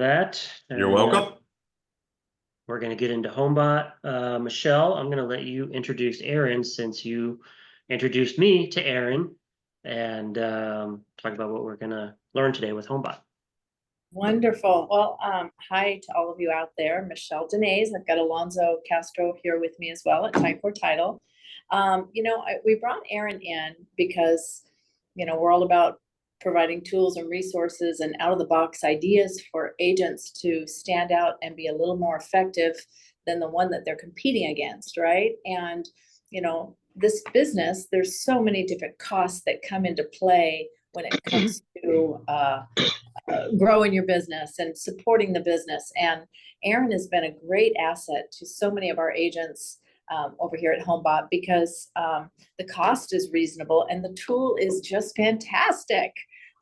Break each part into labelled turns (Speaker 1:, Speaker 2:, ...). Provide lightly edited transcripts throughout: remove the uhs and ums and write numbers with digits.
Speaker 1: that.
Speaker 2: You're
Speaker 1: And
Speaker 2: welcome.
Speaker 1: we're going to get into Homebot. Michelle, I'm going to let you introduce Erin since you introduced me to Erin and talk about what we're going to learn today with Homebot.
Speaker 3: Wonderful. Well, hi to all of you out there. Michelle Denise. I've got Alonzo Castro here with me as well at Tycor Title. We brought Erin in because, we're all about providing tools and resources and out-of-the-box ideas for agents to stand out and be a little more effective than the one that they're competing against, right? And, this business, there's so many different costs that come into play when it comes to growing your business and supporting the business. And Erin has been a great asset to so many of our agents over here at Homebot because the cost is reasonable and the tool is just fantastic.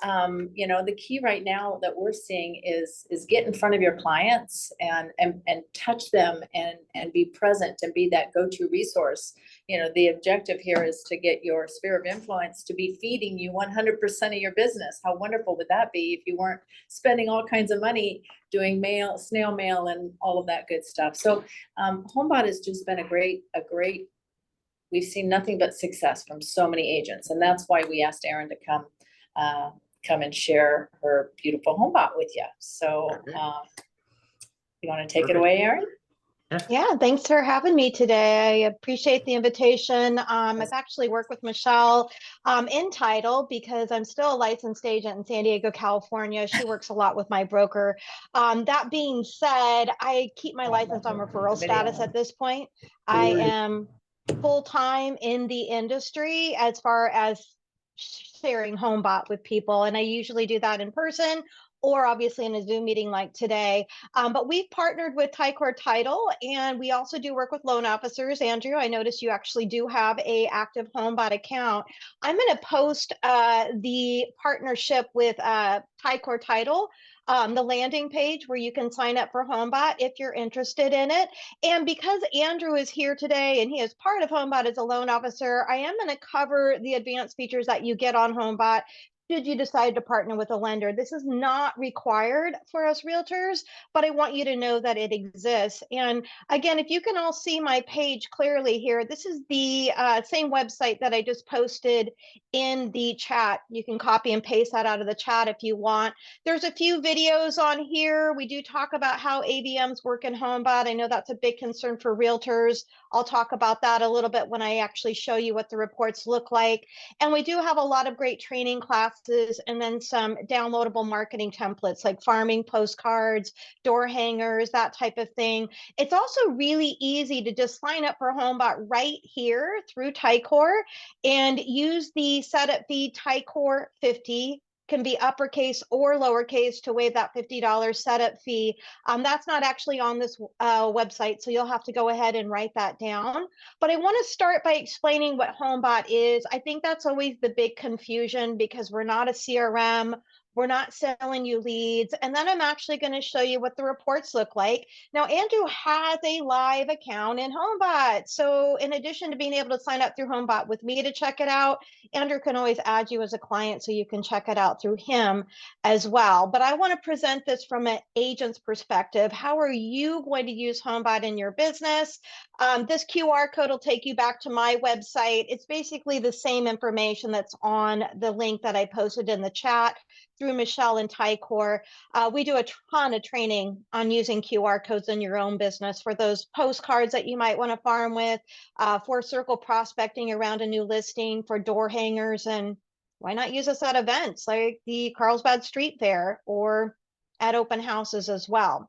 Speaker 3: The key right now that we're seeing is get in front of your clients and touch them and be present and be that go-to resource. The objective here is to get your sphere of influence to be feeding you 100% of your business. How wonderful would that be if you weren't spending all kinds of money doing snail mail and all of that good stuff. So Homebot has just been a great, we've seen nothing but success from so many agents. And that's why we asked Erin to come and share her beautiful Homebot with you. So you want to take it away, Erin?
Speaker 4: Yeah, thanks for having me today. I appreciate the invitation. I've actually worked with Michelle in title because I'm still a licensed agent in San Diego, California. She works a lot with my broker. That being said, I keep my license on referral status at this point. I am full-time in the industry as far as sharing Homebot with people, and I usually do that in person or obviously in a Zoom meeting like today. But we've partnered with Tycor Title, and we also do work with loan officers. Andrew, I noticed you actually do have a active Homebot account. I'm going to post the partnership with Tycor Title, the landing page where you can sign up for Homebot if you're interested in it. And because Andrew is here today and he is part of Homebot as a loan officer, I am going to cover the advanced features that you get on Homebot should you decide to partner with a lender. This is not required for us realtors, but I want you to know that it exists. And again, if you can all see my page clearly here, this is the same website that I just posted in the chat. You can copy and paste that out of the chat if you want. There's a few videos on here. We do talk about how AVMs work in Homebot. I know that's a big concern for realtors. I'll talk about that a little bit when I actually show you what the reports look like. And we do have a lot of great training classes and then some downloadable marketing templates like farming postcards, door hangers, that type of thing. It's also really easy to just sign up for Homebot right here through Tycor and use the setup fee Tycor 50. Can be uppercase or lowercase to waive that $50 setup fee. That's not actually on this website, so you'll have to go ahead and write that down. But I want to start by explaining what Homebot is. I think that's always the big confusion because we're not a CRM. We're not selling you leads. And then I'm actually going to show you what the reports look like. Now, Andrew has a live account in Homebot. So in addition to being able to sign up through Homebot with me to check it out, Andrew can always add you as a client so you can check it out through him as well. But I want to present this from an agent's perspective. How are you going to use Homebot in your business? This QR code will take you back to my website. It's basically the same information that's on the link that I posted in the chat through Michelle and Tycor. We do a ton of training on using QR codes in your own business for those postcards that you might want to farm with, for circle prospecting around a new listing, for door hangers, and why not use us at events like the Carlsbad Street Fair or at open houses as well.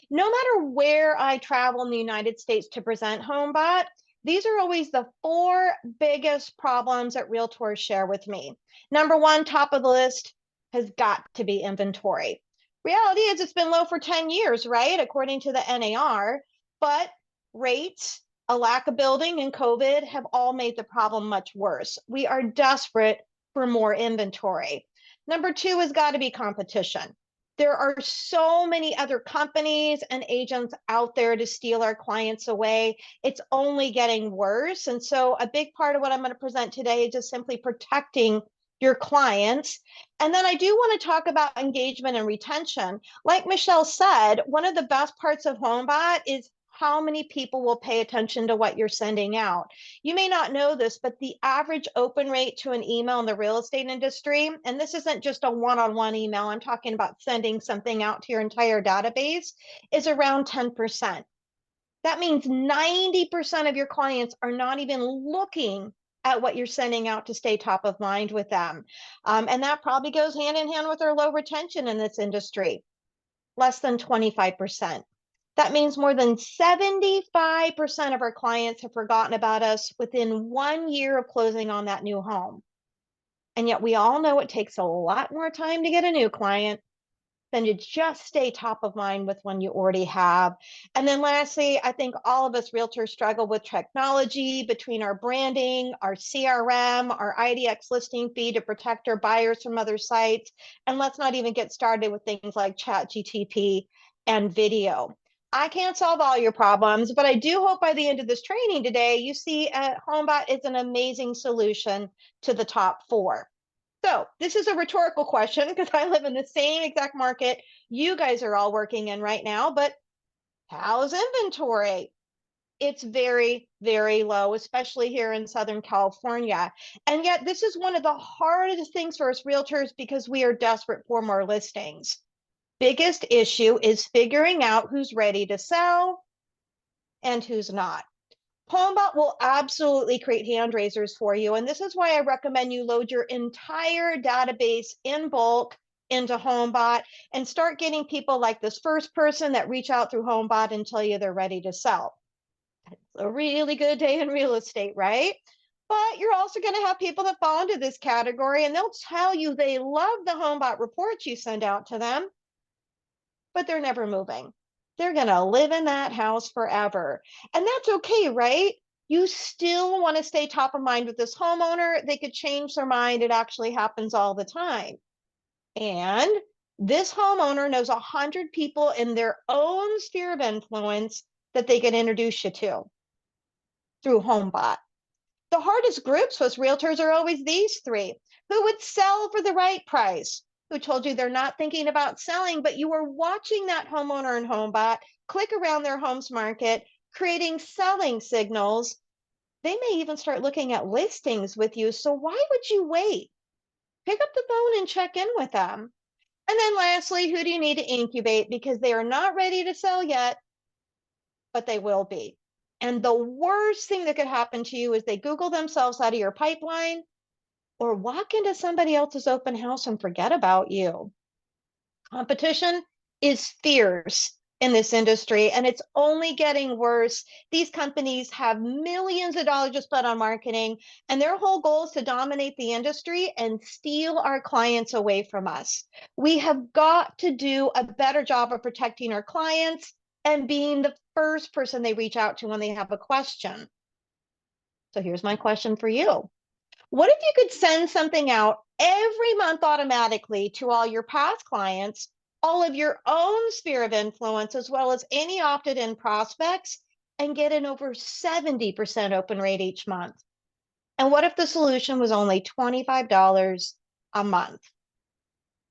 Speaker 4: No matter where I travel in the United States to present Homebot, these are always the 4 biggest problems that realtors share with me. Number 1, top of the list, has got to be inventory. Reality is it's been low for 10 years, right? According to the NAR, but rates, a lack of building, and COVID have all made the problem much worse. We are desperate for more inventory. Number 2 has got to be competition. There are so many other companies and agents out there to steal our clients away. It's only getting worse. And so a big part of what I'm going to present today is just simply protecting your clients. And then I do want to talk about engagement and retention. Like Michelle said, one of the best parts of Homebot is how many people will pay attention to what you're sending out. You may not know this, but the average open rate to an email in the real estate industry, and this isn't just a one-on-one email, I'm talking about sending something out to your entire database, is around 10%. That means 90% of your clients are not even looking at what you're sending out to stay top of mind with them. And that probably goes hand in hand with our low retention in this industry, less than 25%. That means more than 75% of our clients have forgotten about us within 1 year of closing on that new home. And yet we all know it takes a lot more time to get a new client than to just stay top of mind with one you already have. And then lastly, I think all of us realtors struggle with technology between our branding, our CRM, our IDX listing feed to protect our buyers from other sites. And let's not even get started with things like ChatGTP and video. I can't solve all your problems, but I do hope by the end of this training today, you see Homebot is an amazing solution to the top 4. So this is a rhetorical question because I live in the same exact market you guys are all working in right now, but how's inventory? It's very, very low, especially here in Southern California. And yet this is one of the hardest things for us realtors because we are desperate for more listings. Biggest issue is figuring out who's ready to sell and who's not. Homebot will absolutely create hand raisers for you. And this is why I recommend you load your entire database in bulk into Homebot and start getting people like this first person that reach out through Homebot and tell you they're ready to sell. It's a really good day in real estate, right? But you're also going to have people that fall into this category and they'll tell you they love the Homebot reports you send out to them, but they're never moving. They're going to live in that house forever. And that's okay, right? You still want to stay top of mind with this homeowner. They could change their mind. It actually happens all the time. And this homeowner knows 100 people in their own sphere of influence that they can introduce you to through Homebot. The hardest groups with realtors are always these 3. Who would sell for the right price? Who told you they're not thinking about selling, but you were watching that homeowner in Homebot click around their home's market, creating selling signals. They may even start looking at listings with you. So why would you wait? Pick up the phone and check in with them. And then lastly, who do you need to incubate? Because they are not ready to sell yet, but they will be. And the worst thing that could happen to you is they Google themselves out of your pipeline or walk into somebody else's open house and forget about you. Competition is fierce in this industry, and it's only getting worse. These companies have millions of dollars to spend on marketing, and their whole goal is to dominate the industry and steal our clients away from us. We have got to do a better job of protecting our clients and being the first person they reach out to when they have a question. So here's my question for you. What if you could send something out every month automatically to all your past clients, all of your own sphere of influence, as well as any opted-in prospects, and get an over 70% open rate each month? And what if the solution was only $25 a month?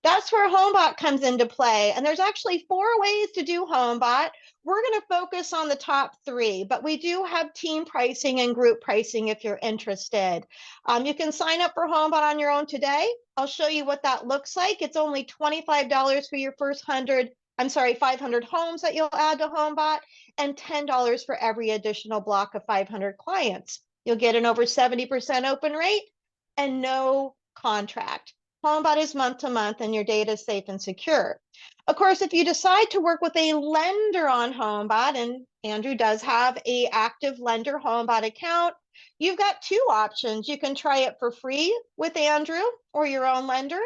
Speaker 4: That's where Homebot comes into play. And there's actually 4 ways to do Homebot. We're going to focus on the top 3, but we do have team pricing and group pricing if you're interested. You can sign up for Homebot on your own today. I'll show you what that looks like. It's only $25 for your first 500 homes that you'll add to Homebot, and $10 for every additional block of 500 clients. You'll get an over 70% open rate and no contract. Homebot is month to month and your data is safe and secure. Of course, if you decide to work with a lender on Homebot, and Andrew does have an active lender Homebot account, you've got 2 options. You can try it for free with Andrew or your own lender,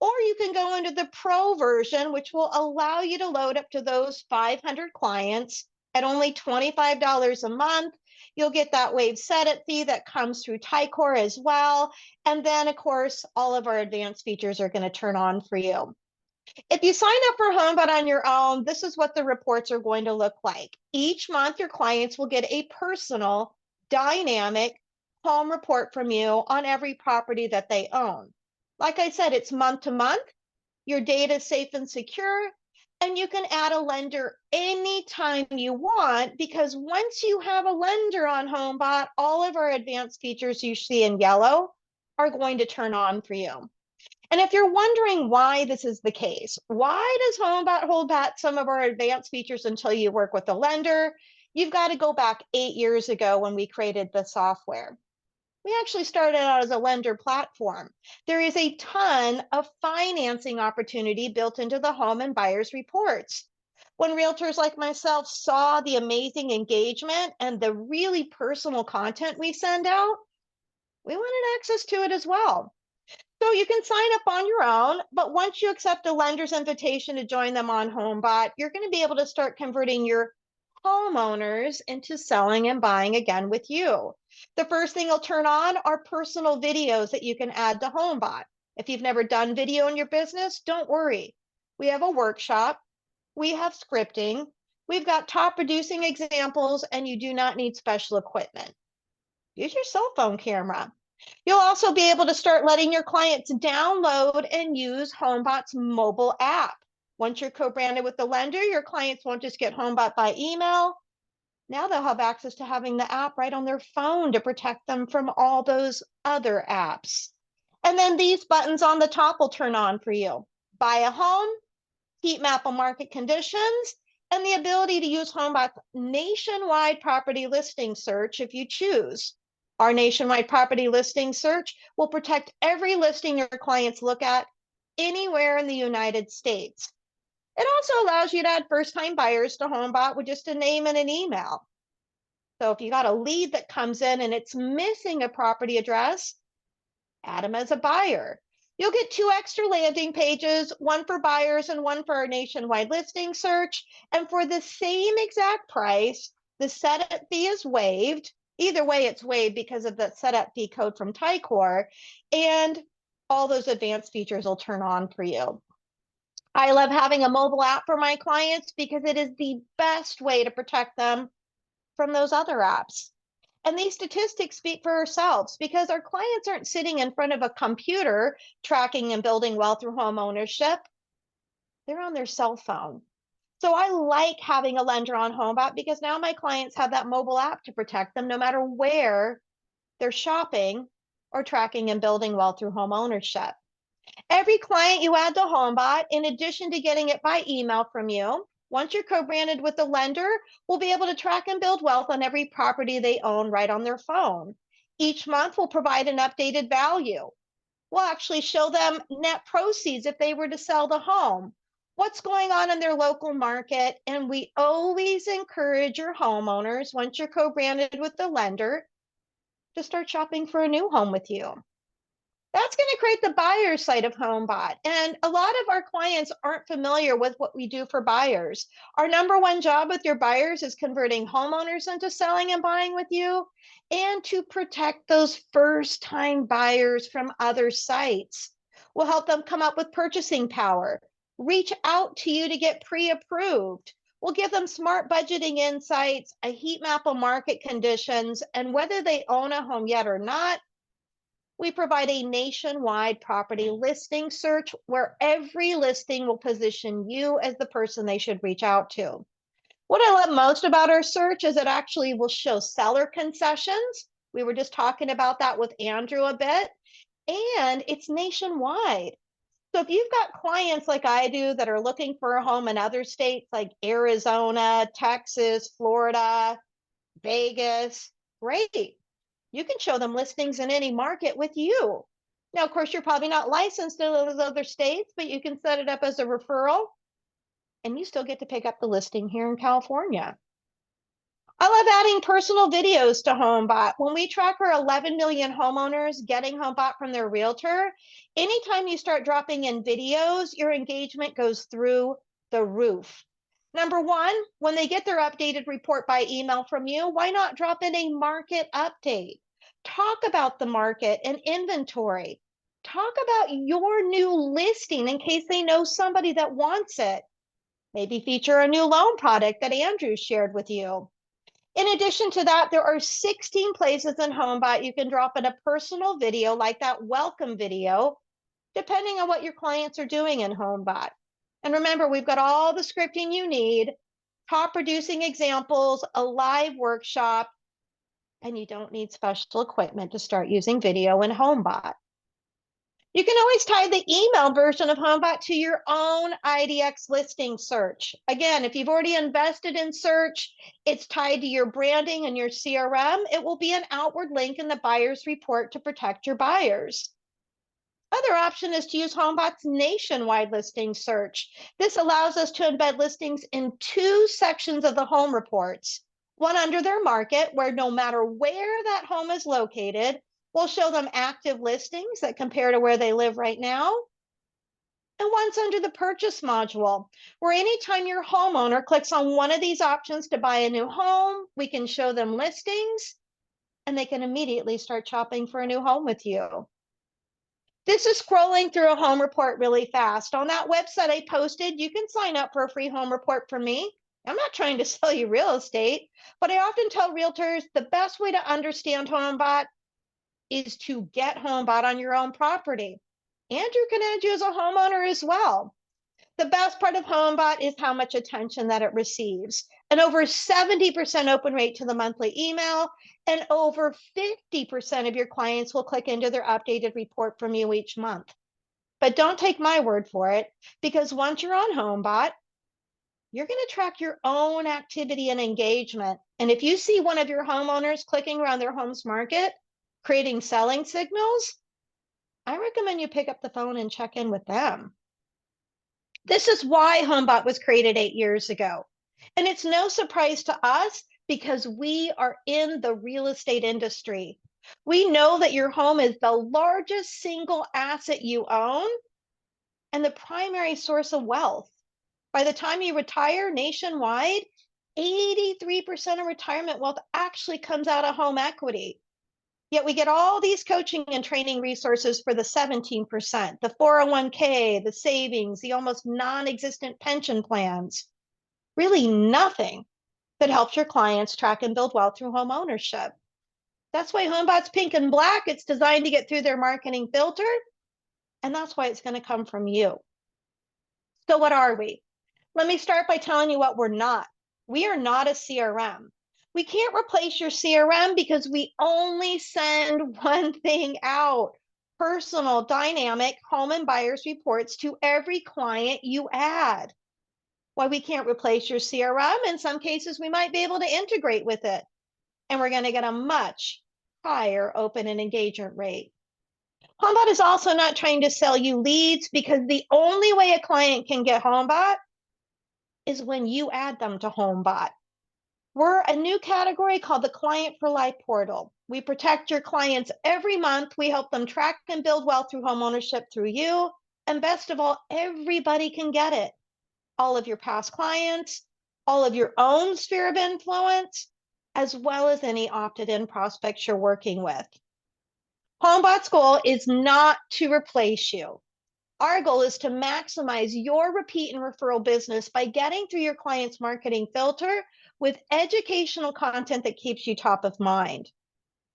Speaker 4: or you can go into the pro version, which will allow you to load up to those 500 clients at only $25 a month. You'll get that wave setup fee that comes through Tycor as well. And then, of course, all of our advanced features are going to turn on for you. If you sign up for Homebot on your own, this is what the reports are going to look like. Each month, your clients will get a personal, dynamic home report from you on every property that they own. Like I said, it's month to month. Your data is safe and secure, and you can add a lender anytime you want, because once you have a lender on HomeBot, all of our advanced features you see in yellow are going to turn on for you. And if you're wondering why this is the case, why does HomeBot hold back some of our advanced features until you work with a lender? You've got to go back 8 years ago when we created the software. We actually started out as a lender platform. There is a ton of financing opportunity built into the home and buyers reports. When realtors like myself saw the amazing engagement and the really personal content we send out, we wanted access to it as well. So you can sign up on your own, but once you accept a lender's invitation to join them on HomeBot, you're going to be able to start converting your homeowners into selling and buying again with you. The first thing you'll turn on are personal videos that you can add to HomeBot. If you've never done video in your business, don't worry. We have a workshop, we have scripting, we've got top producing examples, and you do not need special equipment. Use your cell phone camera. You'll also be able to start letting your clients download and use HomeBot's mobile app. Once you're co-branded with the lender, your clients won't just get HomeBot by email. Now they'll have access to having the app right on their phone to protect them from all those other apps. And then these buttons on the top will turn on for you. Buy a home, heat map of market conditions, and the ability to use HomeBot's nationwide property listing search if you choose. Our nationwide property listing search will protect every listing your clients look at anywhere in the United States. It also allows you to add first-time buyers to HomeBot with just a name and an email. So if you got a lead that comes in and it's missing a property address, add them as a buyer. You'll get 2 extra landing pages, one for buyers and one for our nationwide listing search. And for the same exact price, the setup fee is waived. Either way, it's waived because of the setup fee code from Tycor, and all those advanced features will turn on for you. I love having a mobile app for my clients because it is the best way to protect them from those other apps. And these statistics speak for ourselves because our clients aren't sitting in front of a computer tracking and building wealth through home ownership. They're on their cell phone. So I like having a lender on HomeBot because now my clients have that mobile app to protect them no matter where they're shopping or tracking and building wealth through home ownership. Every client you add to HomeBot, in addition to getting it by email from you, once you're co-branded with the lender, will be able to track and build wealth on every property they own right on their phone. Each month we'll provide an updated value. We'll actually show them net proceeds if they were to sell the home, what's going on in their local market, and we always encourage your homeowners, once you're co-branded with the lender, to start shopping for a new home with you. That's going to create the buyer side of HomeBot. And a lot of our clients aren't familiar with what we do for buyers. Our number one job with your buyers is converting homeowners into selling and buying with you, and to protect those first-time buyers from other sites. We'll help them come up with purchasing power, reach out to you to get pre-approved. We'll give them smart budgeting insights, a heat map of market conditions, and whether they own a home yet or not, we provide a nationwide property listing search where every listing will position you as the person they should reach out to. What I love most about our search is it actually will show seller concessions. We were just talking about that with Andrew a bit, and it's nationwide. So if you've got clients like I do that are looking for a home in other states like Arizona, Texas, Florida, Vegas, great. You can show them listings in any market with you. Now, of course, you're probably not licensed in those other states, but you can set it up as a referral and you still get to pick up the listing here in California. I love adding personal videos to HomeBot. When we track our 11 million homeowners getting HomeBot from their realtor, anytime you start dropping in videos, your engagement goes through the roof. Number one, when they get their updated report by email from you, why not drop in a market update? Talk about the market and inventory. Talk about your new listing in case they know somebody that wants it. Maybe feature a new loan product that Andrew shared with you. In addition to that, there are 16 places in HomeBot you can drop in a personal video like that welcome video depending on what your clients are doing in Homebot. And remember, we've got all the scripting you need, top producing examples, a live workshop, and you don't need special equipment to start using video in Homebot. You can always tie the email version of Homebot to your own IDX listing search. Again, if you've already invested in search, it's tied to your branding and your CRM. It will be an outward link in the buyer's report to protect your buyers. Other option is to use Homebot's nationwide listing search. This allows us to embed listings in 2 sections of the home reports. One under their market, where no matter where that home is located, we'll show them active listings that compare to where they live right now. And one's under the purchase module, where anytime your homeowner clicks on one of these options to buy a new home, we can show them listings and they can immediately start shopping for a new home with you. This is scrolling through a home report really fast. On that website I posted, you can sign up for a free home report from me. I'm not trying to sell you real estate, but I often tell realtors the best way to understand Homebot is to get Homebot on your own property. Andrew can add you as a homeowner as well. The best part of Homebot is how much attention that it receives. An over 70% open rate to the monthly email, and over 50% of your clients will click into their updated report from you each month. But don't take my word for it, because once you're on Homebot, you're going to track your own activity and engagement. And if you see one of your homeowners clicking around their home's market, creating selling signals, I recommend you pick up the phone and check in with them. This is why Homebot was created 8 years ago. And it's no surprise to us because we are in the real estate industry. We know that your home is the largest single asset you own and the primary source of wealth. By the time you retire nationwide, 83% of retirement wealth actually comes out of home equity. Yet we get all these coaching and training resources for the 17%, the 401k, the savings, the almost non-existent pension plans. Really nothing that helps your clients track and build wealth through home ownership. That's why Homebot's pink and black. It's designed to get through their marketing filter, and that's why it's going to come from you. So what are we? Let me start by telling you what we're not. We are not a CRM. We can't replace your CRM because we only send one thing out: personal, dynamic home and buyers reports to every client you add. Why we can't replace your CRM? In some cases, we might be able to integrate with it, and we're going to get a much higher open and engagement rate. Homebot is also not trying to sell you leads, because the only way a client can get Homebot is when you add them to Homebot. We're a new category called the Client for Life portal. We protect your clients every month. We help them track and build wealth through homeownership through you. And best of all, everybody can get it. All of your past clients, all of your own sphere of influence, as well as any opted-in prospects you're working with. Homebot's goal is not to replace you. Our goal is to maximize your repeat and referral business by getting through your client's marketing filter with educational content that keeps you top of mind.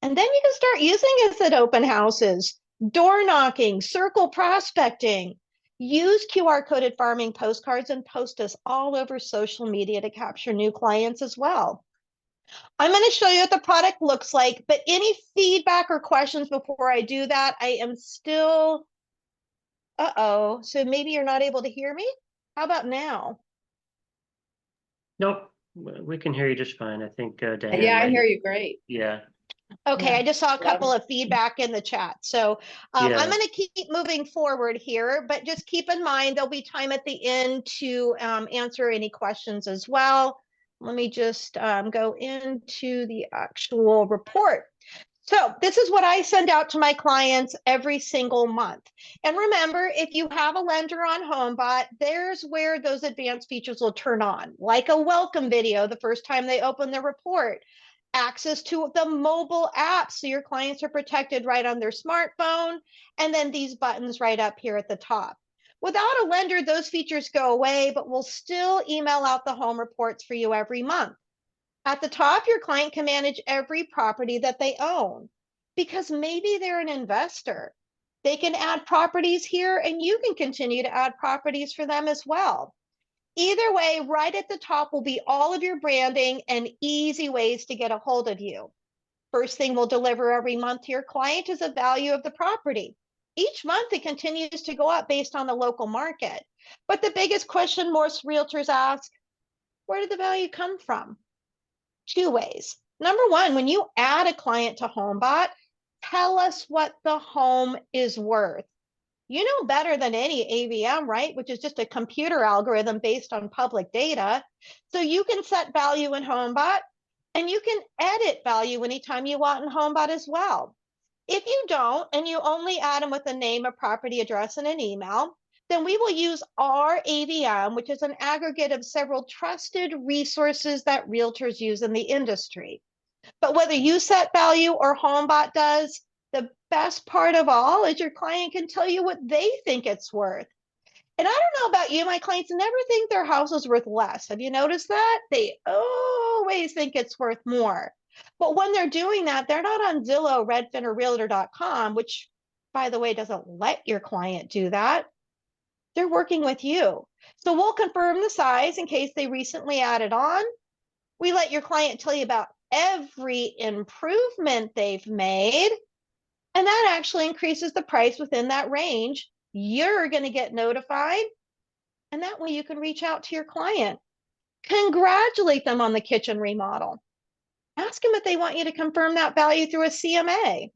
Speaker 4: And then you can start using us at open houses, door knocking, circle prospecting. Use QR-coded farming postcards and post us all over social media to capture new clients as well. I'm going to show you what the product looks like, but any feedback or questions before I do that? I am still... so maybe you're not able to hear me? How about now?
Speaker 1: Nope, we can hear you just fine. I think Diane.
Speaker 3: Yeah, I hear you great.
Speaker 1: Yeah.
Speaker 4: Okay,
Speaker 3: Yeah.
Speaker 4: I just saw a couple of feedback in the chat. So
Speaker 1: Yeah.
Speaker 4: I'm going to keep moving forward here, but just keep in mind there'll be time at the end to answer any questions as well. Let me just go into the actual report. So this is what I send out to my clients every single month. And remember, if you have a lender on Homebot, there's where those advanced features will turn on, like a welcome video the first time they open their report, access to the mobile app so your clients are protected right on their smartphone, and then these buttons right up here at the top. Without a lender, those features go away, but we'll still email out the home reports for you every month. At the top, your client can manage every property that they own, because maybe they're an investor. They can add properties here, and you can continue to add properties for them as well. Either way, right at the top will be all of your branding and easy ways to get a hold of you. First thing we'll deliver every month to your client is a value of the property. Each month it continues to go up based on the local market. But the biggest question most realtors ask, where did the value come from? Two ways. Number one, when you add a client to Homebot, tell us what the home is worth. You know better than any AVM, right? Which is just a computer algorithm based on public data. So you can set value in Homebot, and you can edit value anytime you want in Homebot as well. If you don't, and you only add them with a name, a property address, and an email, then we will use our AVM, which is an aggregate of several trusted resources that realtors use in the industry. But whether you set value or Homebot does, the best part of all is your client can tell you what they think it's worth. And I don't know about you, my clients never think their house is worth less. Have you noticed that? They always think it's worth more. But when they're doing that, they're not on Zillow, Redfin, or Realtor.com, which, by the way, doesn't let your client do that. They're working with you. So we'll confirm the size in case they recently added on. We let your client tell you about every improvement they've made, and that actually increases the price within that range. You're going to get notified, and that way you can reach out to your client. Congratulate them on the kitchen remodel. Ask them if they want you to confirm that value through a CMA.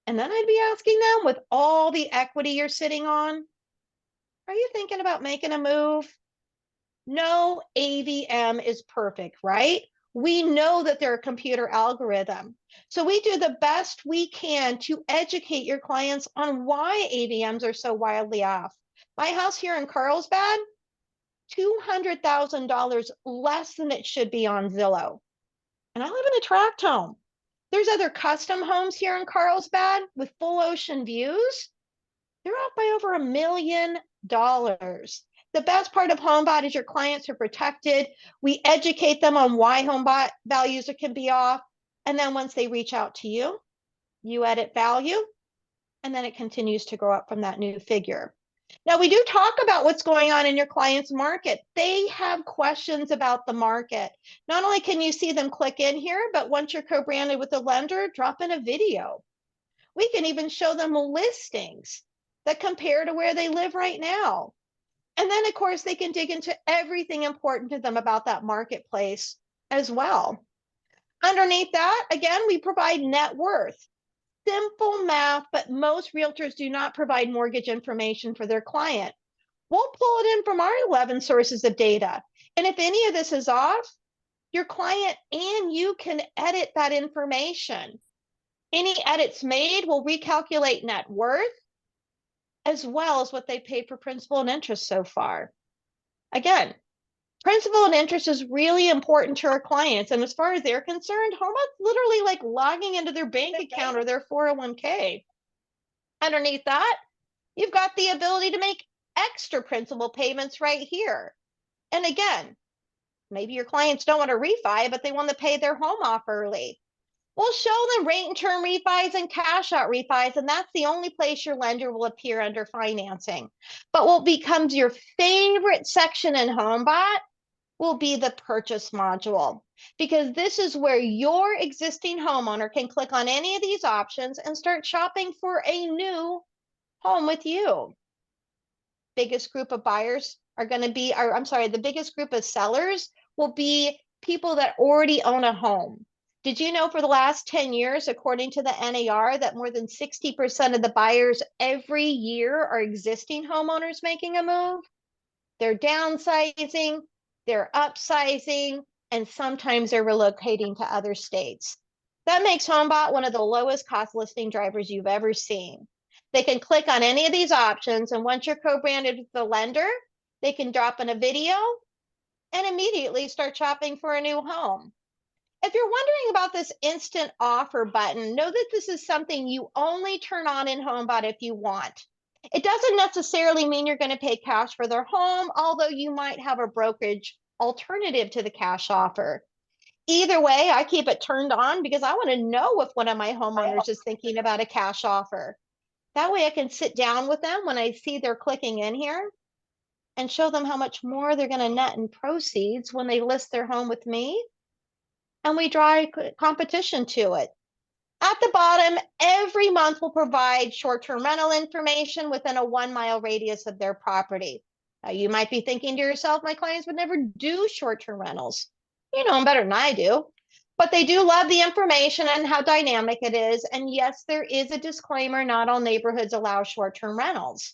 Speaker 4: And then I'd be asking them, with all the equity you're sitting on, are you thinking about making a move? No AVM is perfect, right? We know that they're a computer algorithm. So we do the best we can to educate your clients on why AVMs are so wildly off. My house here in Carlsbad, $200,000 less than it should be on Zillow. And I live in a tract home. There's other custom homes here in Carlsbad with full ocean views. They're off by over $1 million. The best part of Homebot is your clients are protected. We educate them on why Homebot values can be off. And then once they reach out to you, you edit value, and then it continues to grow up from that new figure. Now, we do talk about what's going on in your client's market. They have questions about the market. Not only can you see them click in here, but once you're co-branded with the lender, drop in a video. We can even show them listings that compare to where they live right now. And then, of course, they can dig into everything important to them about that marketplace as well. Underneath that, again, we provide net worth. Simple math, but most realtors do not provide mortgage information for their client. We'll pull it in from our 11 sources of data. And if any of this is off, your client and you can edit that information. Any edits made will recalculate net worth, as well as what they paid for principal and interest so far. Again, principal and interest is really important to our clients. And as far as they're concerned, Homebot's literally like logging into their bank account or their 401k. Underneath that, you've got the ability to make extra principal payments right here. And again, maybe your clients don't want to refi, but they want to pay their home off early. We'll show them rate and term refis and cash out refis, and that's the only place your lender will appear under financing. But what becomes your favorite section in Homebot will be the purchase module, because this is where your existing homeowner can click on any of these options and start shopping for a new home with you. Biggest group of buyers are going to be, or I'm sorry, the biggest group of sellers will be people that already own a home. Did you know for the last 10 years, according to the NAR, that more than 60% of the buyers every year are existing homeowners making a move? They're downsizing, they're upsizing, and sometimes they're relocating to other states. That makes Homebot one of the lowest cost listing drivers you've ever seen. They can click on any of these options, and once you're co-branded with the lender, they can drop in a video and immediately start shopping for a new home. If you're wondering about this instant offer button, know that this is something you only turn on in Homebot if you want. It doesn't necessarily mean you're going to pay cash for their home, although you might have a brokerage alternative to the cash offer. Either way, I keep it turned on because I want to know if one of my homeowners is thinking about a cash offer. That way I can sit down with them when I see they're clicking in here and show them how much more they're going to net in proceeds when they list their home with me, and we draw competition to it. At the bottom, every month we'll provide short-term rental information within a 1-mile radius of their property. Now, you might be thinking to yourself, my clients would never do short-term rentals. You know them better than I do. But they do love the information and how dynamic it is. And yes, there is a disclaimer, not all neighborhoods allow short-term rentals.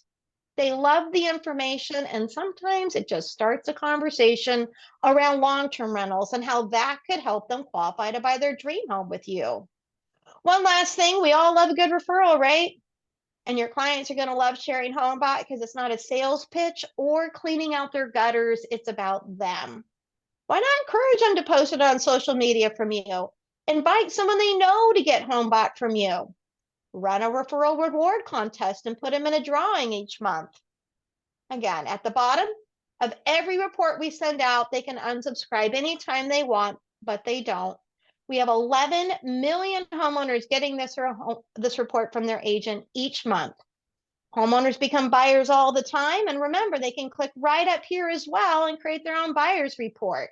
Speaker 4: They love the information, and sometimes it just starts a conversation around long-term rentals and how that could help them qualify to buy their dream home with you. One last thing, we all love a good referral, right? And your clients are going to love sharing Homebot because it's not a sales pitch or cleaning out their gutters. It's about them. Why not encourage them to post it on social media from you? Invite someone they know to get Homebot from you. Run a referral reward contest and put them in a drawing each month. Again, at the bottom of every report we send out, they can unsubscribe anytime they want, but they don't. We have 11 million homeowners getting this report from their agent each month. Homeowners become buyers all the time. And remember, they can click right up here as well and create their own buyer's report.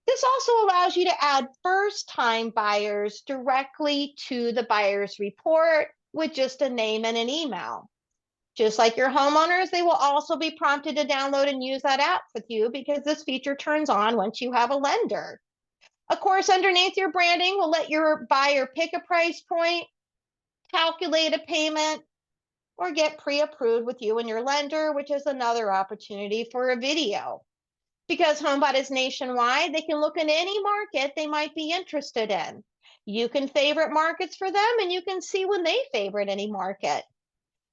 Speaker 4: This also allows you to add first-time buyers directly to the buyer's report with just a name and an email. Just like your homeowners, they will also be prompted to download and use that app with you because this feature turns on once you have a lender. Of course, underneath your branding, we'll let your buyer pick a price point, calculate a payment, or get pre-approved with you and your lender, which is another opportunity for a video. Because Homebot is nationwide, they can look in any market they might be interested in. You can favorite markets for them, and you can see when they favorite any market.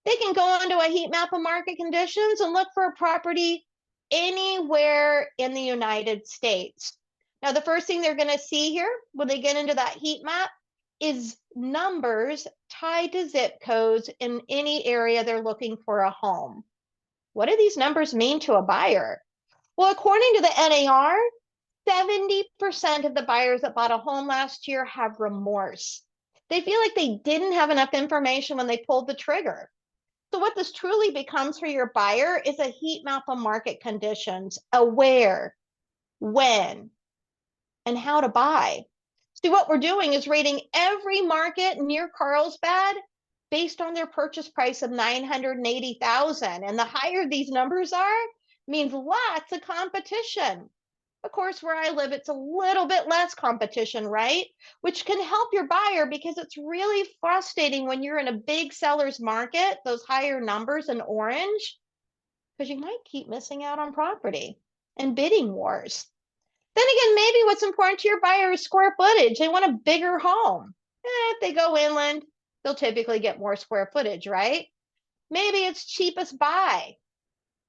Speaker 4: They can go into a heat map of market conditions and look for a property anywhere in the United States. Now, the first thing they're going to see here when they get into that heat map is numbers tied to zip codes in any area they're looking for a home. What do these numbers mean to a buyer? Well, according to the NAR, 70% of the buyers that bought a home last year have remorse. They feel like they didn't have enough information when they pulled the trigger. So what this truly becomes for your buyer is a heat map of market conditions, a where, when, and how to buy. See, what we're doing is rating every market near Carlsbad based on their purchase price of $980,000. And the higher these numbers are, means lots of competition. Of course, where I live, it's a little bit less competition, right? Which can help your buyer because it's really frustrating when you're in a big seller's market, those higher numbers in orange, because you might keep missing out on property and bidding wars. Then again, maybe what's important to your buyer is square footage. They want a bigger home. If they go inland, they'll typically get more square footage, right? Maybe it's cheapest buy.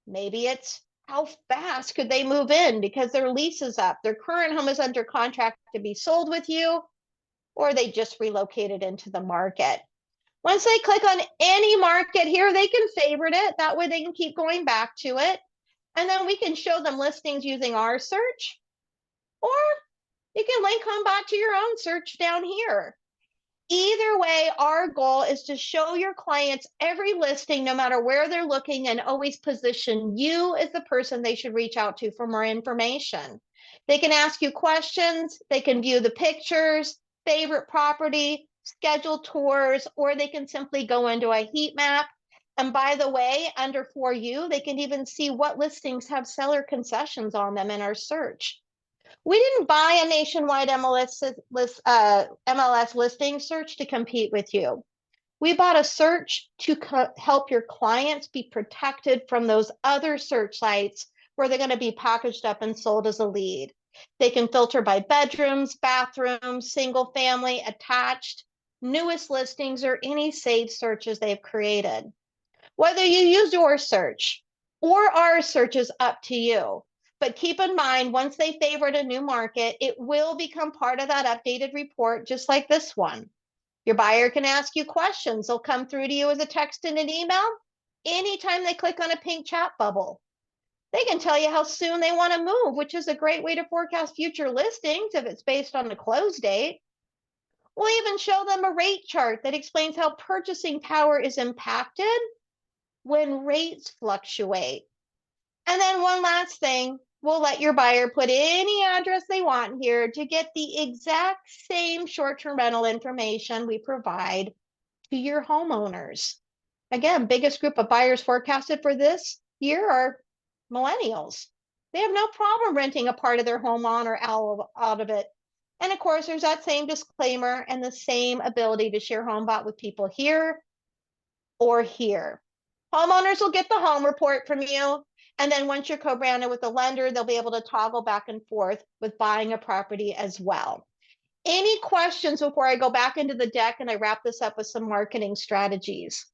Speaker 4: Maybe it's how fast could they move in because their lease is up, their current home is under contract to be sold with you, or they just relocated into the market. Once they click on any market here, they can favorite it. That way they can keep going back to it. And then we can show them listings using our search, or you can link them back to your own search down here. Either way, our goal is to show your clients every listing, no matter where they're looking, and always position you as the person they should reach out to for more information. They can ask you questions, they can view the pictures, favorite property, schedule tours, or they can simply go into a heat map. And by the way, under For You, they can even see what listings have seller concessions on them in our search. We didn't buy a nationwide MLS listing search to compete with you. We bought a search to help your clients be protected from those other search sites where they're going to be packaged up and sold as a lead. They can filter by bedrooms, bathrooms, single family, attached, newest listings, or any saved searches they've created. Whether you use your search or our search is up to you. But keep in mind, once they favorite a new market, it will become part of that updated report, just like this one. Your buyer can ask you questions. They'll come through to you as a text and an email anytime they click on a pink chat bubble. They can tell you how soon they want to move, which is a great way to forecast future listings if it's based on the close date. We'll even show them a rate chart that explains how purchasing power is impacted when rates fluctuate. And then one last thing, we'll let your buyer put any address they want here to get the exact same short-term rental information we provide to your homeowners. Again, biggest group of buyers forecasted for this year are millennials. They have no problem renting a part of their home on or out of it. And of course, there's that same disclaimer and the same ability to share HomeBot with people here or here. Homeowners will get the home report from you. And then once you're co-branded with the lender, they'll be able to toggle back and forth with buying a property as well. Any questions before I go back into the deck and I wrap this up with some marketing strategies?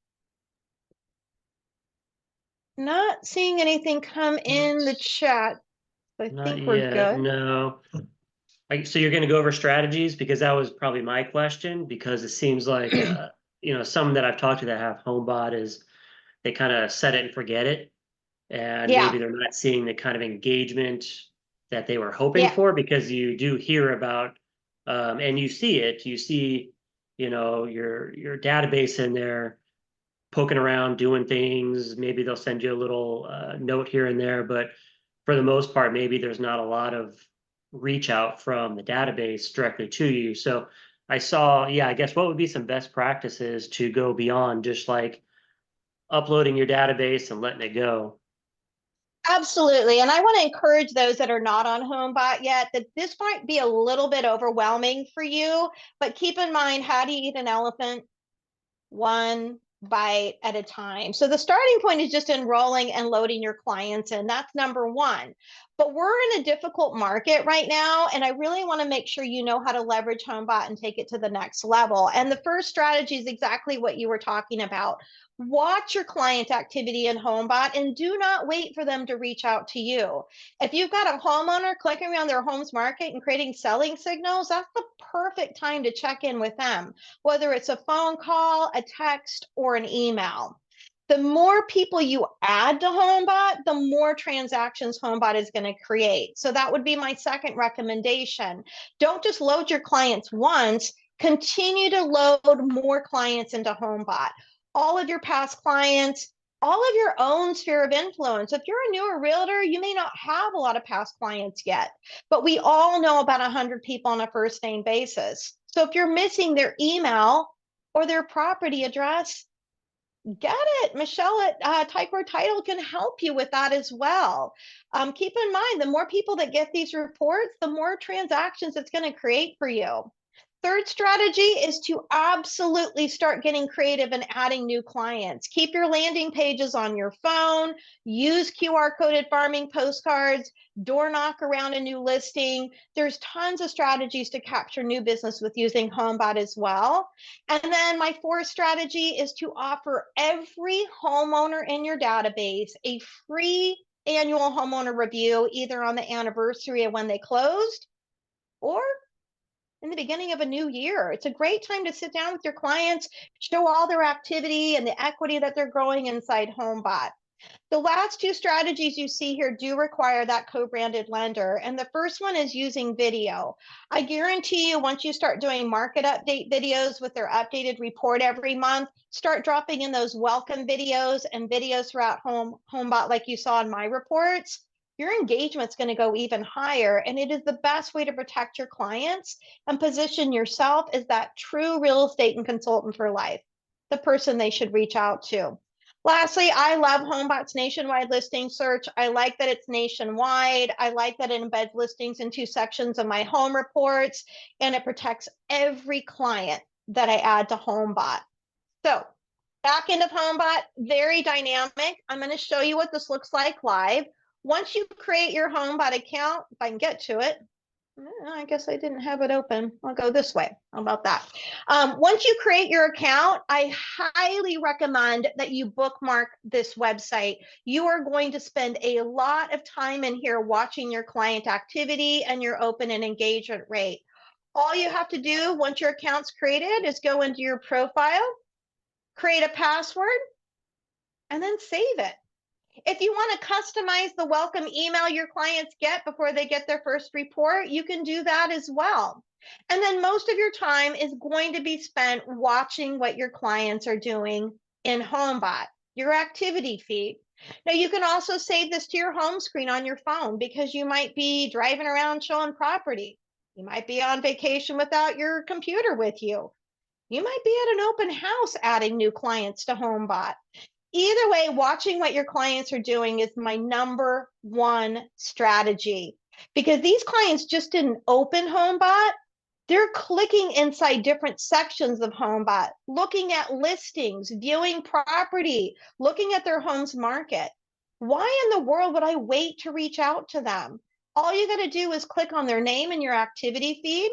Speaker 4: Not seeing anything come in the chat. I
Speaker 1: Not
Speaker 4: think we're
Speaker 1: yet,
Speaker 4: good.
Speaker 1: no. So you're going to go over strategies, because that was probably my question, because it seems like, some that I've talked to that have HomeBot is they kind of set it and forget it. And
Speaker 4: Yeah,
Speaker 1: maybe they're not seeing the kind of engagement that they were hoping
Speaker 4: yeah,
Speaker 1: for, because you do hear about, and you see, your database in there poking around, doing things. Maybe they'll send you a little note here and there, but for the most part, maybe there's not a lot of reach out from the database directly to you. So I saw, yeah, I guess what would be some best practices to go beyond just like uploading your database and letting it go?
Speaker 4: absolutely. And I want to encourage those that are not on HomeBot yet that this might be a little bit overwhelming for you, but keep in mind, how do you eat an elephant? One bite at a time. So the starting point is just enrolling and loading your clients in. That's number one. But we're in a difficult market right now, and I really want to make sure you know how to leverage HomeBot and take it to the next level. And the first strategy is exactly what you were talking about. Watch your client activity in HomeBot and do not wait for them to reach out to you. If you've got a homeowner clicking around their home's market and creating selling signals, that's the perfect time to check in with them, whether it's a phone call, a text, or an email. The more people you add to HomeBot, the more transactions HomeBot is going to create. So that would be my second recommendation. Don't just load your clients once, continue to load more clients into HomeBot. All of your past clients, all of your own sphere of influence. If you're a newer realtor, you may not have a lot of past clients yet, but we all know about 100 people on a first name basis. So if you're missing their email or their property address, get it. Michelle at Tycor Title can help you with that as well. Keep in mind, the more people that get these reports, the more transactions it's going to create for you. Third strategy is to absolutely start getting creative and adding new clients. Keep your landing pages on your phone, use QR coded farming postcards, door knock around a new listing. There's tons of strategies to capture new business with using HomeBot as well. And then my fourth strategy is to offer every homeowner in your database a free annual homeowner review, either on the anniversary of when they closed or in the beginning of a new year. It's a great time to sit down with your clients, show all their activity and the equity that they're growing inside HomeBot. The last two strategies you see here do require that co-branded lender. And the first one is using video. I guarantee you, once you start doing market update videos with their updated report every month, start dropping in those welcome videos and videos throughout HomeBot like you saw in my reports, your engagement's going to go even higher. And it is the best way to protect your clients and position yourself as that true real estate and consultant for life, the person they should reach out to. Lastly, I love HomeBot's nationwide listing search. I like that it's nationwide. I like that it embeds listings in two sections of my home reports, and it protects every client that I add to HomeBot. So back end of HomeBot, very dynamic. I'm going to show you what this looks like live. Once you create your HomeBot account, if I can get to it, I guess I didn't have it open. I'll go this way. How about that? Once you create your account, I highly recommend that you bookmark this website. You are going to spend a lot of time in here watching your client activity and your open and engagement rate. All you have to do once your account's created is go into your profile, create a password, and then save it. If you want to customize the welcome email your clients get before they get their first report, you can do that as well. And then most of your time is going to be spent watching what your clients are doing in Homebot, your activity feed. Now, you can also save this to your home screen on your phone because you might be driving around showing property. You might be on vacation without your computer with you. You might be at an open house adding new clients to Homebot. Either way, watching what your clients are doing is my number one strategy because these clients just didn't open Homebot. They're clicking inside different sections of Homebot, looking at listings, viewing property, looking at their home's market. Why in the world would I wait to reach out to them? All you got to do is click on their name in your activity feed.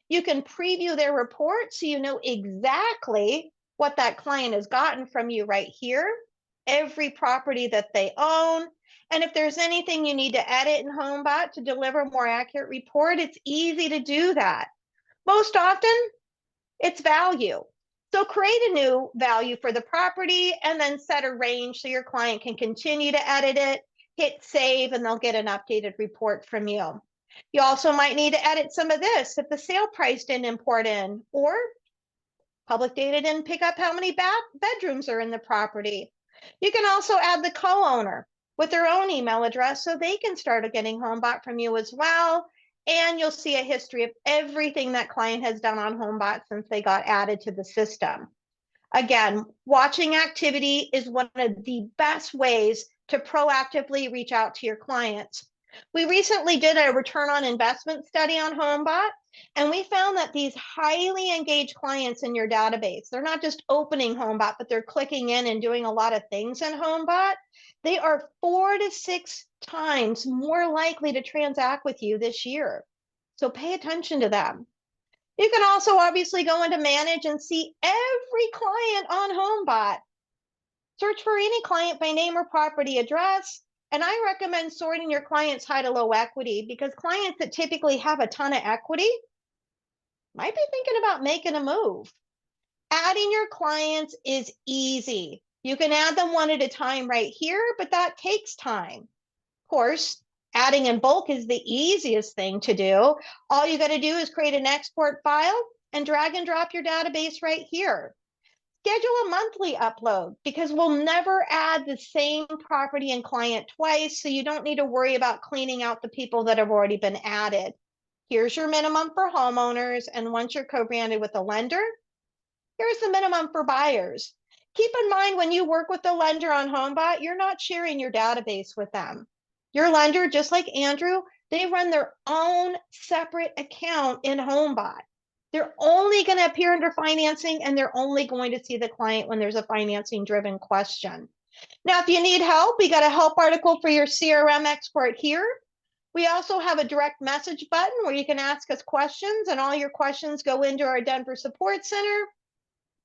Speaker 4: You can preview their report so you know exactly what that client has gotten from you right here, every property that they own. And if there's anything you need to edit in Homebot to deliver a more accurate report, it's easy to do that. Most often, it's value. So create a new value for the property and then set a range so your client can continue to edit it, hit save, and they'll get an updated report from you. You also might need to edit some of this if the sale price didn't import in, or public data didn't pick up how many bedrooms are in the property. You can also add the co-owner with their own email address so they can start getting Homebot from you as well. And you'll see a history of everything that client has done on Homebot since they got added to the system. Again, watching activity is one of the best ways to proactively reach out to your clients. We recently did a return on investment study on Homebot, and we found that these highly engaged clients in your database, they're not just opening Homebot, but they're clicking in and doing a lot of things in Homebot. They are 4 to 6 times more likely to transact with you this year. So pay attention to them. You can also obviously go into manage and see every client on Homebot. Search for any client by name or property address. And I recommend sorting your clients high to low equity because clients that typically have a ton of equity might be thinking about making a move. Adding your clients is easy. You can add them one at a time right here, but that takes time. Of course, adding in bulk is the easiest thing to do. All you got to do is create an export file and drag and drop your database right here. Schedule a monthly upload because we'll never add the same property and client twice, so you don't need to worry about cleaning out the people that have already been added. Here's your minimum for homeowners, and once you're co-branded with a lender, here's the minimum for buyers. Keep in mind when you work with the lender on Homebot, you're not sharing your database with them. Your lender, just like Andrew, they run their own separate account in Homebot. They're only going to appear under financing, and they're only going to see the client when there's a financing driven question. Now, if you need help, we got a help article for your CRM export here. We also have a direct message button where you can ask us questions, and all your questions go into our Denver Support Center.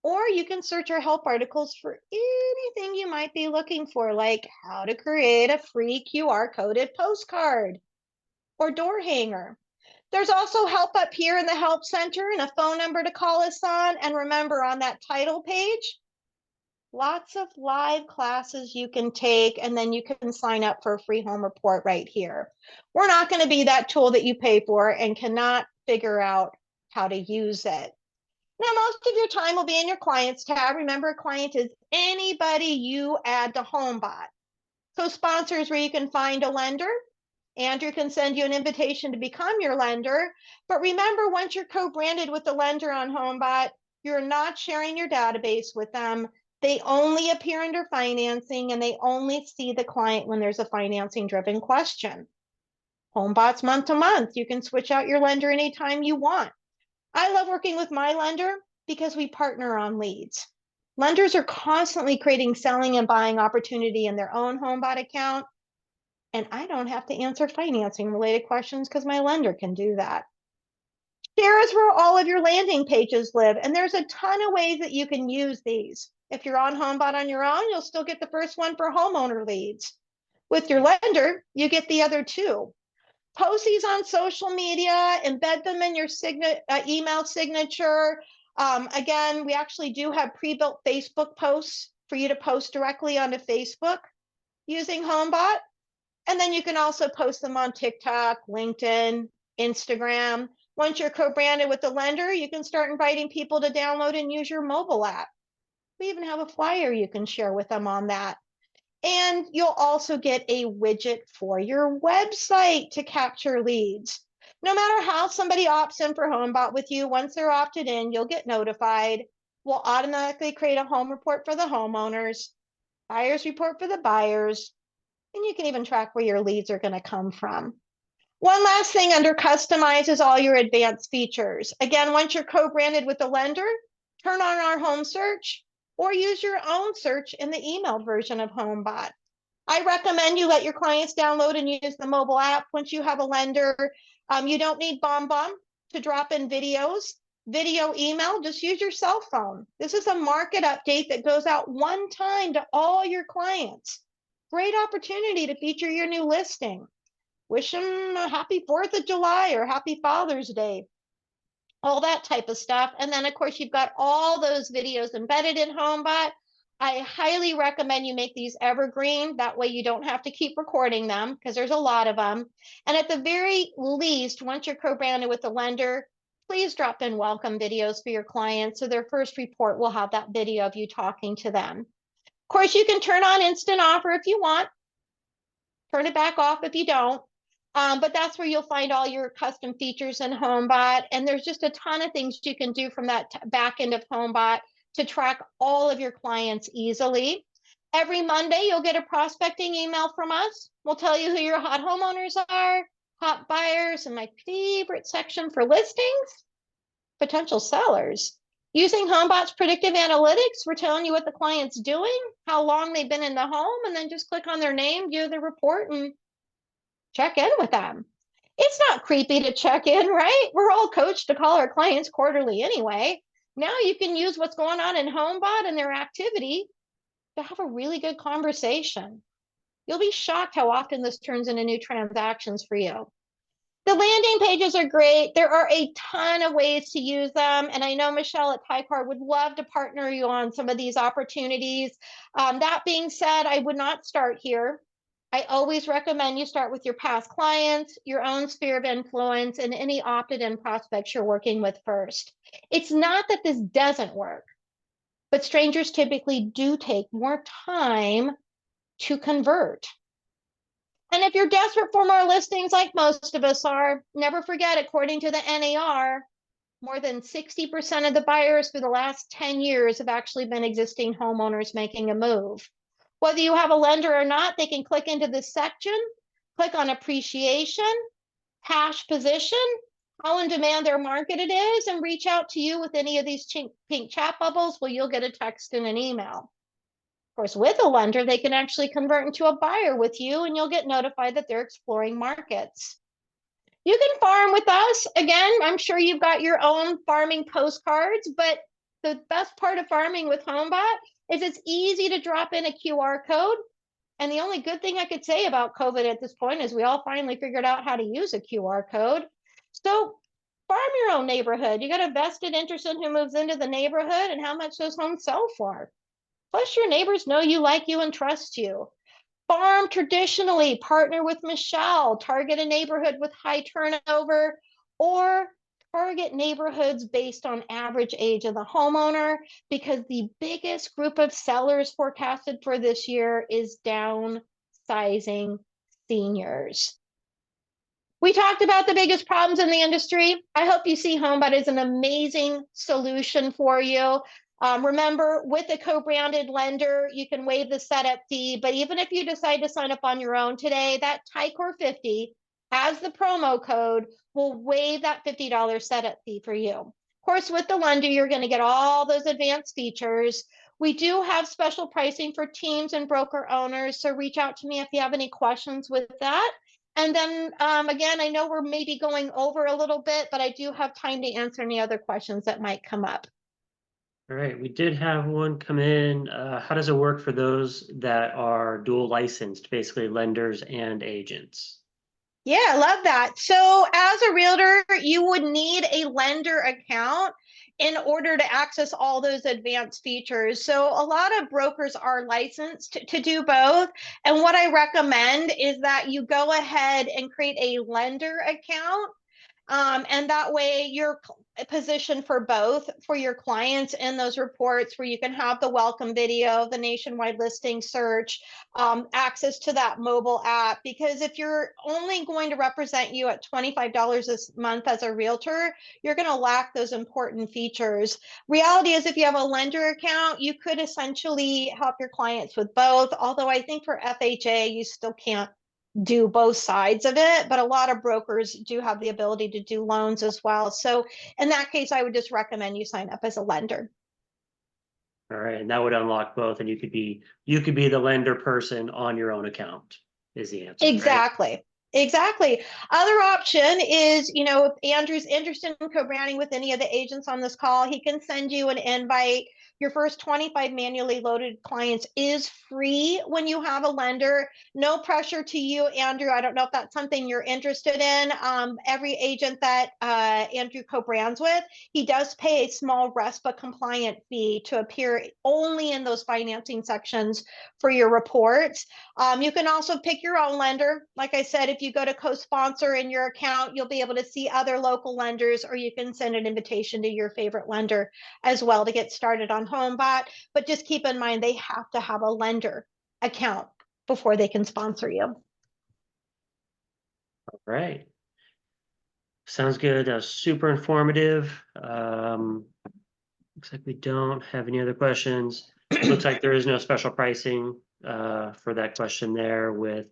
Speaker 4: Or you can search our help articles for anything you might be looking for, like how to create a free QR coded postcard or door hanger. There's also help up here in the help center and a phone number to call us on. And remember, on that title page, lots of live classes you can take, and then you can sign up for a free home report right here. We're not going to be that tool that you pay for and cannot figure out how to use it. Now, most of your time will be in your clients tab. Remember, a client is anybody you add to Homebot. Co-sponsors where you can find a lender. Andrew can send you an invitation to become your lender. But remember, once you're co-branded with the lender on Homebot, you're not sharing your database with them. They only appear under financing, and they only see the client when there's a financing-driven question. Homebot's month to month. You can switch out your lender anytime you want. I love working with my lender because we partner on leads. Lenders are constantly creating selling and buying opportunity in their own Homebot account, and I don't have to answer financing related questions because my lender can do that. Here is where all of your landing pages live, and there's a ton of ways that you can use these. If you're on Homebot on your own, you'll still get the first one for homeowner leads. With your lender, you get the other two. Post these on social media, embed them in your email signature. Again, we actually do have pre-built Facebook posts for you to post directly onto Facebook. using Homebot. And then you can also post them on TikTok, LinkedIn, Instagram. Once you're co-branded with the lender, you can start inviting people to download and use your mobile app. We even have a flyer you can share with them on that. And you'll also get a widget for your website to capture leads. No matter how somebody opts in for Homebot with you, once they're opted in, you'll get notified. We'll automatically create a home report for the homeowners, buyer's report for the buyers, and you can even track where your leads are going to come from. One last thing under customize is all your advanced features. Again, once you're co-branded with the lender, turn on our home search or use your own search in the emailed version of Homebot. I recommend you let your clients download and use the mobile app once you have a lender. You don't need BombBomb to drop in videos, video email, just use your cell phone. This is a market update that goes out one time to all your clients. Great opportunity to feature your new listing. Wish them a happy 4th of July or happy Father's Day. All that type of stuff. And then, of course, you've got all those videos embedded in Homebot. I highly recommend you make these evergreen. That way you don't have to keep recording them because there's a lot of them. And at the very least, once you're co-branded with the lender, please drop in welcome videos for your clients. So their first report will have that video of you talking to them. Of course, you can turn on instant offer if you want. Turn it back off if you don't. But that's where you'll find all your custom features in Homebot. And there's just a ton of things you can do from that back end of Homebot to track all of your clients easily. Every Monday, you'll get a prospecting email from us. We'll tell you who your hot homeowners are, hot buyers, and my favorite section for listings, potential sellers. Using Homebot's predictive analytics, we're telling you what the client's doing, how long they've been in the home, and then just click on their name, view the report, and check in with them. It's not creepy to check in, right? We're all coached to call our clients quarterly anyway. Now you can use what's going on in Homebot and their activity to have a really good conversation. You'll be shocked how often this turns into new transactions for you. The landing pages are great. There are a ton of ways to use them. And I know Michelle at Tycard would love to partner you on some of these opportunities. That being said, I would not start here. I always recommend you start with your past clients, your own sphere of influence, and any opted-in prospects you're working with first. It's not that this doesn't work, but strangers typically do take more time to convert. And if you're desperate for more listings, like most of us are, never forget, according to the NAR, more than 60% of the buyers for the last 10 years have actually been existing homeowners making a move. Whether you have a lender or not, they can click into this section, click on appreciation, hash position, how in demand their market it is, and reach out to you with any of these pink chat bubbles. Well, you'll get a text and an email. Of course, with a lender, they can actually convert into a buyer with you, and you'll get notified that they're exploring markets. You can farm with us. Again, I'm sure you've got your own farming postcards, but the best part of farming with Homebot is it's easy to drop in a QR code. And the only good thing I could say about COVID at this point is we all finally figured out how to use a QR code. So farm your own neighborhood. You got a vested interest in who moves into the neighborhood and how much those homes sell for. Plus, your neighbors know you, like you, and trust you. Farm traditionally, partner with Michelle, target a neighborhood with high turnover, or target neighborhoods based on average age of the homeowner, because the biggest group of sellers forecasted for this year is downsizing seniors. We talked about the biggest problems in the industry. I hope you see Homebot as an amazing solution for you. Remember, with a co-branded lender, you can waive the setup fee, but even if you decide to sign up on your own today, that Tycor 50 as the promo code will waive that $50 setup fee for you. Of course, with the lender, you're going to get all those advanced features. We do have special pricing for teams and broker owners, so reach out to me if you have any questions with that. And then again, I know we're maybe going over a little bit, but I do have time to answer any other questions that might come up.
Speaker 1: All right, we did have one come in. How does it work for those that are dual licensed, basically lenders and agents?
Speaker 4: Yeah, I love that. So as a realtor, you would need a lender account in order to access all those advanced features. So a lot of brokers are licensed to do both. And what I recommend is that you go ahead and create a lender account. And that way you're positioned for both for your clients in those reports where you can have the welcome video, the nationwide listing search, access to that mobile app. Because if you're only going to represent you at $25 a month as a realtor, you're going to lack those important features. Reality is, if you have a lender account, you could essentially help your clients with both. Although I think for FHA, you still can't do both sides of it, but a lot of brokers do have the ability to do loans as well. So in that case, I would just recommend you sign up as a lender.
Speaker 1: All right, and that would unlock both, and you could be the lender person on your own account is the answer, right?
Speaker 4: Exactly. Exactly. Other option is, if Andrew's interested in co-branding with any of the agents on this call, he can send you an invite. Your first 25 manually loaded clients is free when you have a lender. No pressure to you, Andrew. I don't know if that's something you're interested in. Every agent that Andrew co-brands with, he does pay a small RESPA compliant fee to appear only in those financing sections for your reports. You can also pick your own lender. Like I said, if you go to co-sponsor in your account, you'll be able to see other local lenders, or you can send an invitation to your favorite lender as well to get started on Homebot. But just keep in mind, they have to have a lender account before they can sponsor you.
Speaker 1: All right. Sounds good. Super informative. Looks like we don't have any other questions. Looks like there is no special pricing for that question there with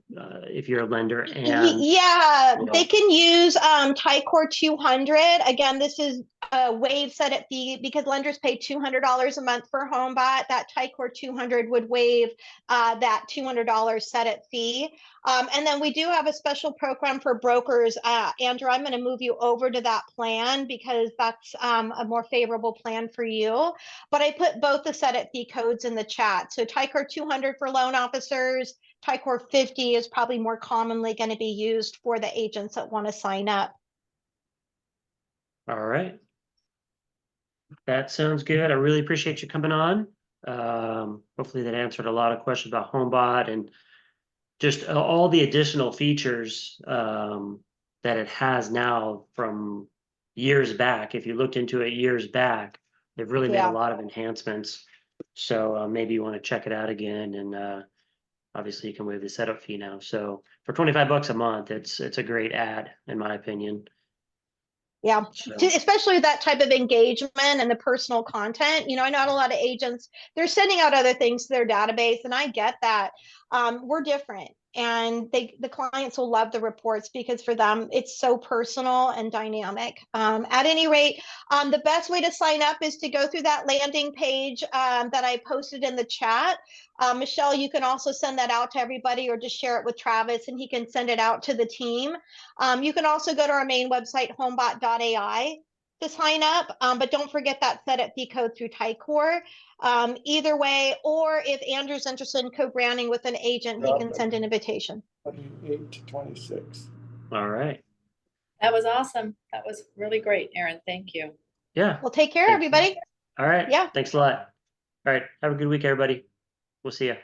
Speaker 1: if you're a lender and
Speaker 4: Yeah, they can use Tycor 200. Again, this is a waive setup fee because lenders pay $200 a month for Homebot. That Tycor 200 would waive that $200 setup fee. And then we do have a special program for brokers. Andrew, I'm going to move you over to that plan because that's a more favorable plan for you. But I put both the setup fee codes in the chat. So Tycor 200 for loan officers, Tycor 50 is probably more commonly going to be used for the agents that want to sign up.
Speaker 1: all right. That sounds good. I really appreciate you coming on. Hopefully that answered a lot of questions about Homebot and just all the additional features that it has now from years back. If you looked into it years back, they've really made a lot of enhancements. So maybe you want to check it out again, and obviously you can waive the setup fee now. So for $25 a month, it's a great ad in my opinion.
Speaker 4: Yeah,
Speaker 1: So,
Speaker 4: especially that type of engagement and the personal content. I know a lot of agents, they're sending out other things to their database, and I get that. We're different, and the clients will love the reports because for them, it's so personal and dynamic. At any rate, the best way to sign up is to go through that landing page that I posted in the chat. Michelle, you can also send that out to everybody or just share it with Travis and he can send it out to the team. You can also go to our main website, Homebot.ai, to sign up, but don't forget that setup fee code through Tycor. Either way, or if Andrew's interested in co-branding with an agent, he can send an invitation.
Speaker 2: 28 to 26.
Speaker 1: all right.
Speaker 3: That was awesome. That was really great, Erin. Thank you.
Speaker 1: Yeah.
Speaker 4: Well, take care,
Speaker 1: Thanks.
Speaker 4: everybody.
Speaker 1: All right.
Speaker 4: Yeah.
Speaker 1: Thanks a lot. All right. Have a good week, everybody. We'll see you.